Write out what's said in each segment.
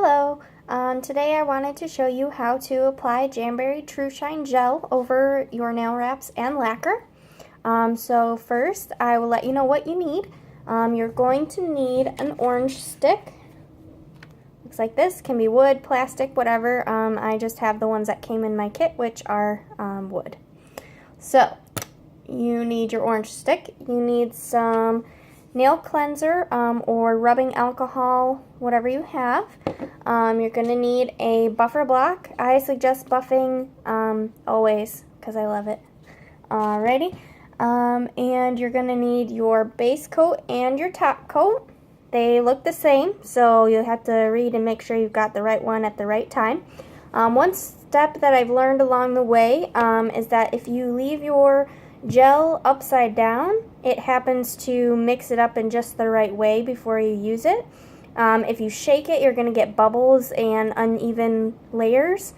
Hello, today I wanted to show you how to apply Jamberry Trushine Gel over your nail wraps and lacquer. So first I will let you know what you need. You're going to need an orange stick. Looks like this, can be wood, plastic, whatever. I just have the ones that came in my kit, which are wood. So you need your orange stick, you need some nail cleanser or rubbing alcohol, whatever you have. You're going to need a buffer block. I suggest buffing always because I love it. Alrighty. And you're going to need your base coat and your top coat. They look the same, so you'll have to read and make sure you've got the right one at the right time. One step that I've learned along the way is that if you leave your gel upside down, it happens to mix it up in just the right way before you use it. If you shake it, you're going to get bubbles and uneven layers.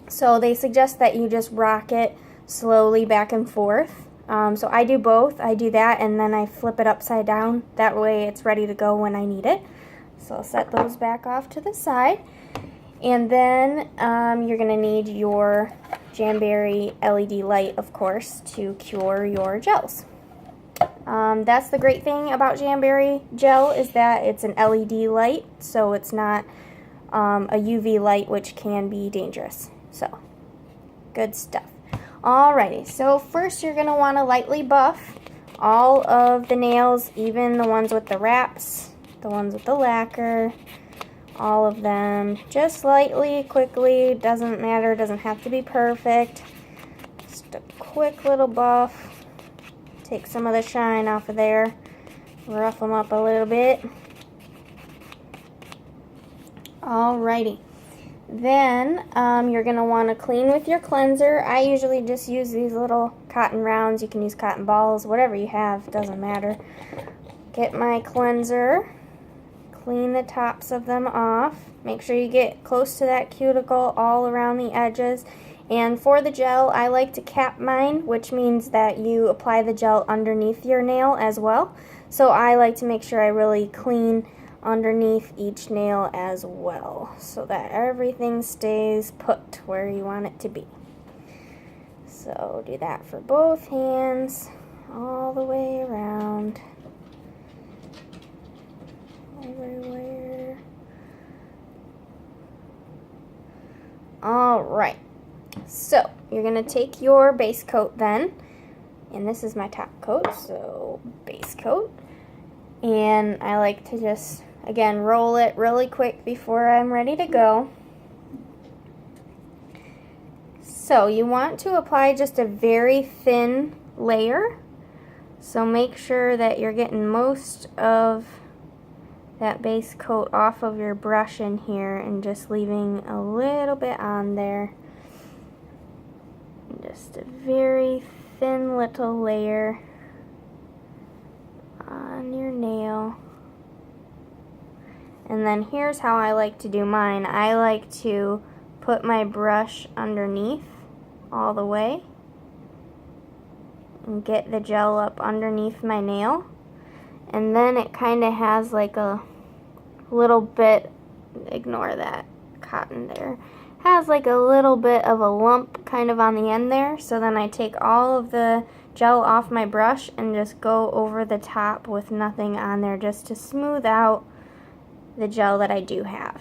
So they suggest that you just rock it slowly back and forth. So I do both. I do that and then I flip it upside down. That way it's ready to go when I need it. So I'll set those back off to the side. And then you're going to need your Jamberry LED light, of course, to cure your gels. That's the great thing about Jamberry gel, is that it's an LED light, so it's not a UV light, which can be dangerous. So, good stuff. Alrighty, so first you're going to want to lightly buff all of the nails, even the ones with the wraps, the ones with the lacquer, all of them, just lightly, quickly, doesn't matter, doesn't have to be perfect, just a quick little buff, take some of the shine off of there, rough them up a little bit. Alrighty, then you're going to want to clean with your cleanser. I usually just use these little cotton rounds. You can use cotton balls, whatever you have, doesn't matter. Get my cleanser, clean the tops of them off. Make sure you get close to that cuticle all around the edges. And for the gel, I like to cap mine, which means that you apply the gel underneath your nail as well. So I like to make sure I really clean underneath each nail as well, so that everything stays put where you want it to be. So do that for both hands, all the way around. Everywhere. Alright, so you're going to take your base coat then, and this is my top coat, so base coat, and I like to just, again, roll it really quick before I'm ready to go. So you want to apply just a very thin layer, so make sure that you're getting most of that base coat off of your brush in here and just leaving a little bit on there. Just a very thin little layer on your nail. And then here's how I like to do mine. I like to put my brush underneath all the way and get the gel up underneath my nail. And then it kind of has like a little bit, ignore that cotton there, has like a little bit of a lump kind of on the end there. So then I take all of the gel off my brush and just go over the top with nothing on there, just to smooth out the gel that I do have.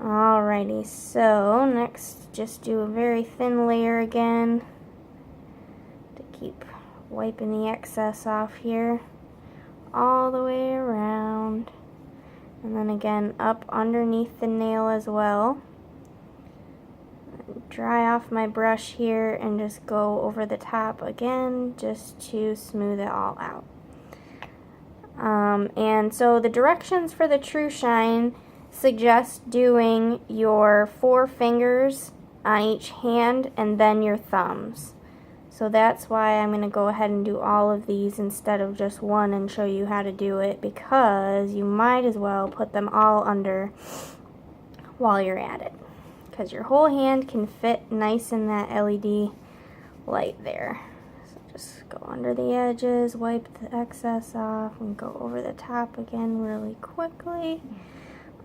Alrighty, so next just do a very thin layer again to keep wiping the excess off here, all the way around, and then again up underneath the nail as well. Dry off my brush here and just go over the top again just to smooth it all out. And so the directions for the Trushine suggest doing your 4 fingers on each hand and then your thumbs. So that's why I'm going to go ahead and do all of these instead of just one and show you how to do it, because you might as well put them all under while you're at it, because your whole hand can fit nice in that LED light there. So just go under the edges, wipe the excess off, and go over the top again really quickly.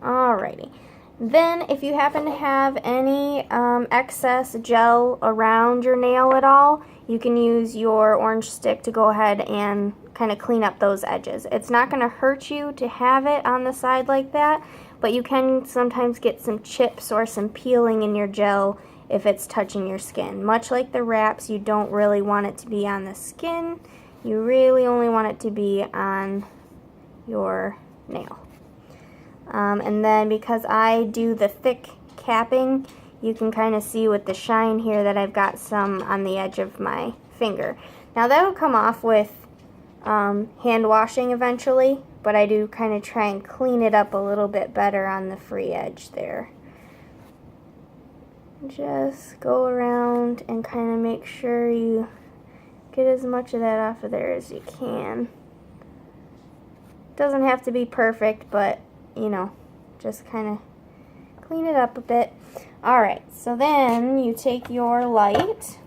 Alrighty. Then if you happen to have any excess gel around your nail at all, you can use your orange stick to go ahead and kind of clean up those edges. It's not going to hurt you to have it on the side like that, but you can sometimes get some chips or some peeling in your gel if it's touching your skin. Much like the wraps, you don't really want it to be on the skin. You really only want it to be on your nail. And then because I do the thick capping, you can kind of see with the shine here that I've got some on the edge of my finger. Now that'll come off with hand washing eventually, but I do kind of try and clean it up a little bit better on the free edge there. Just go around and kind of make sure you get as much of that off of there as you can. Doesn't have to be perfect, but you know, just kind of clean it up a bit. Alright, so then you take your light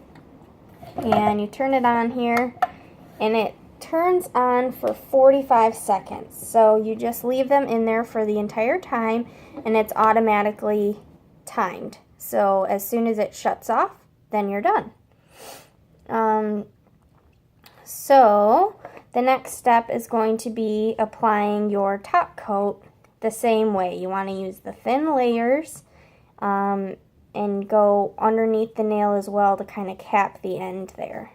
and you turn it on here, and it turns on for 45 seconds. So you just leave them in there for the entire time, and it's automatically timed. So as soon as it shuts off, then you're done. So the next step is going to be applying your top coat the same way. You want to use the thin layers and go underneath the nail as well to kind of cap the end there.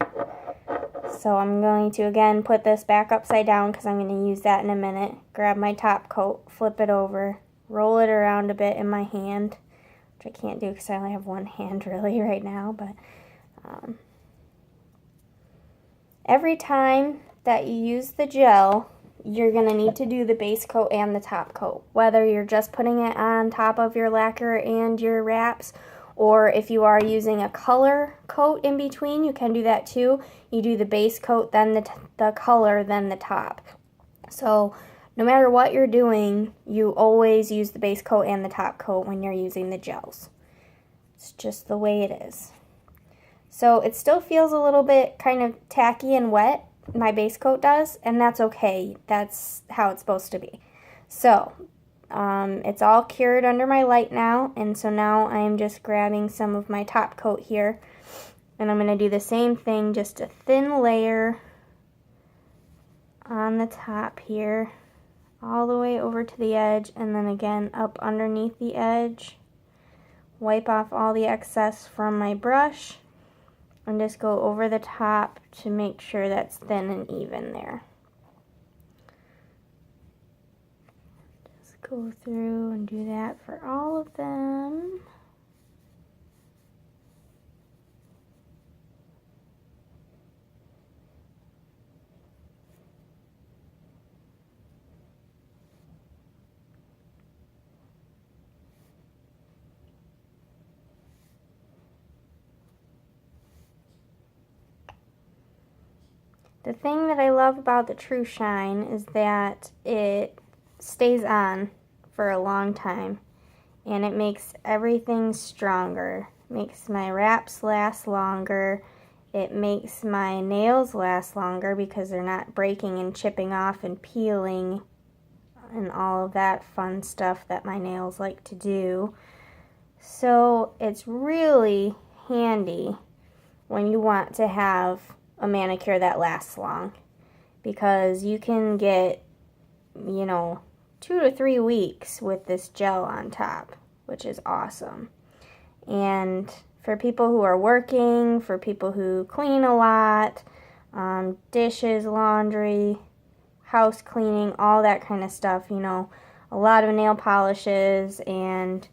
So I'm going to again put this back upside down because I'm going to use that in a minute. Grab my top coat, flip it over, roll it around a bit in my hand, which I can't do because I only have one hand really right now, but every time that you use the gel, you're going to need to do the base coat and the top coat. Whether you're just putting it on top of your lacquer and your wraps, or if you are using a color coat in between, you can do that too. You do the base coat, then the color, then the top. So no matter what you're doing, you always use the base coat and the top coat when you're using the gels. It's just the way it is. So it still feels a little bit kind of tacky and wet, my base coat does, and that's okay. That's how it's supposed to be. So it's all cured under my light now, and so now I'm just grabbing some of my top coat here, and I'm going to do the same thing, just a thin layer on the top here, all the way over to the edge, and then again up underneath the edge. Wipe off all the excess from my brush and just go over the top to make sure that's thin and even there. Just go through and do that for all of them. The thing that I love about the Trushine is that it stays on for a long time, and it makes everything stronger. It makes my wraps last longer. It makes my nails last longer because they're not breaking and chipping off and peeling and all of that fun stuff that my nails like to do. So it's really handy when you want to have a manicure that lasts long, because you can get, 2 to 3 weeks with this gel on top, which is awesome. And for people who are working, for people who clean a lot, dishes, laundry, house cleaning, all that kind of stuff, a lot of nail polishes and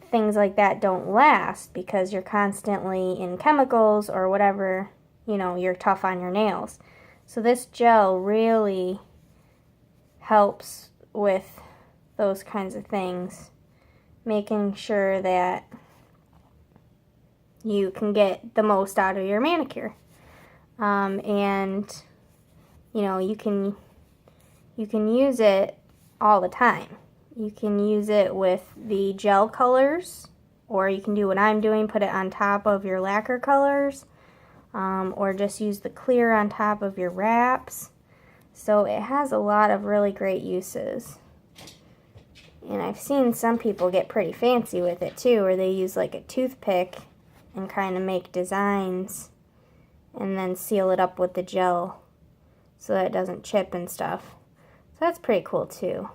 things like that don't last because you're constantly in chemicals or whatever. You're tough on your nails. So this gel really helps with those kinds of things, making sure that you can get the most out of your manicure. And you can use it all the time. You can use it with the gel colors, or you can do what I'm doing, put it on top of your lacquer colors. Or just use the clear on top of your wraps. So it has a lot of really great uses. And I've seen some people get pretty fancy with it too, where they use like a toothpick and kind of make designs and then seal it up with the gel so that it doesn't chip and stuff. So that's pretty cool too.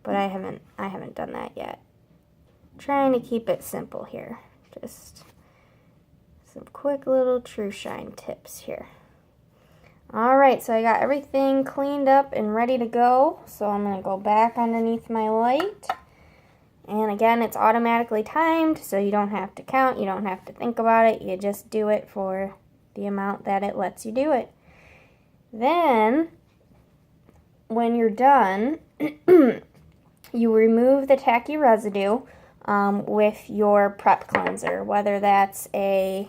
But I haven't done that yet. Trying to keep it simple here. Just some quick little Trushine tips here. Alright, so I got everything cleaned up and ready to go. So I'm going to go back underneath my light. And again, it's automatically timed, so you don't have to count, you don't have to think about it. You just do it for the amount that it lets you do it. Then, when you're done, you remove the tacky residue with your prep cleanser, whether that's a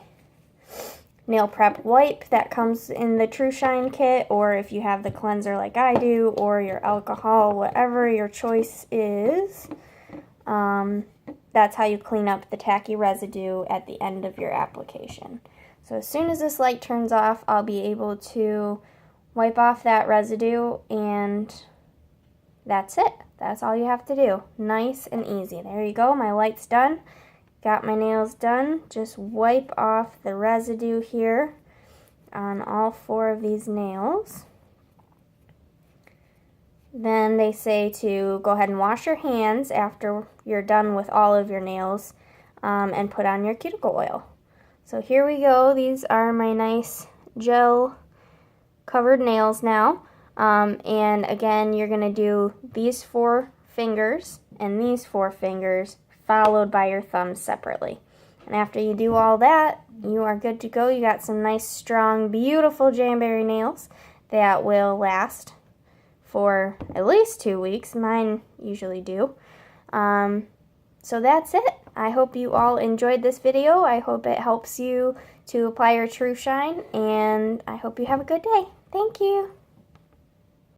nail prep wipe that comes in the Trushine kit, or if you have the cleanser like I do, or your alcohol, whatever your choice is. That's how you clean up the tacky residue at the end of your application. So as soon as this light turns off, I'll be able to wipe off that residue, and that's it. That's all you have to do. Nice and easy. There you go. My light's done. Got my nails done. Just wipe off the residue here on all 4 of these nails. Then they say to go ahead and wash your hands after you're done with all of your nails and put on your cuticle oil. So here we go. These are my nice gel covered nails now. And again, you're going to do these 4 fingers and these 4 fingers followed by your thumbs separately. And after you do all that, you are good to go. You got some nice, strong, beautiful Jamberry nails that will last for at least 2 weeks. Mine usually do. So that's it. I hope you all enjoyed this video. I hope it helps you to apply your Trushine, and I hope you have a good day. Thank you.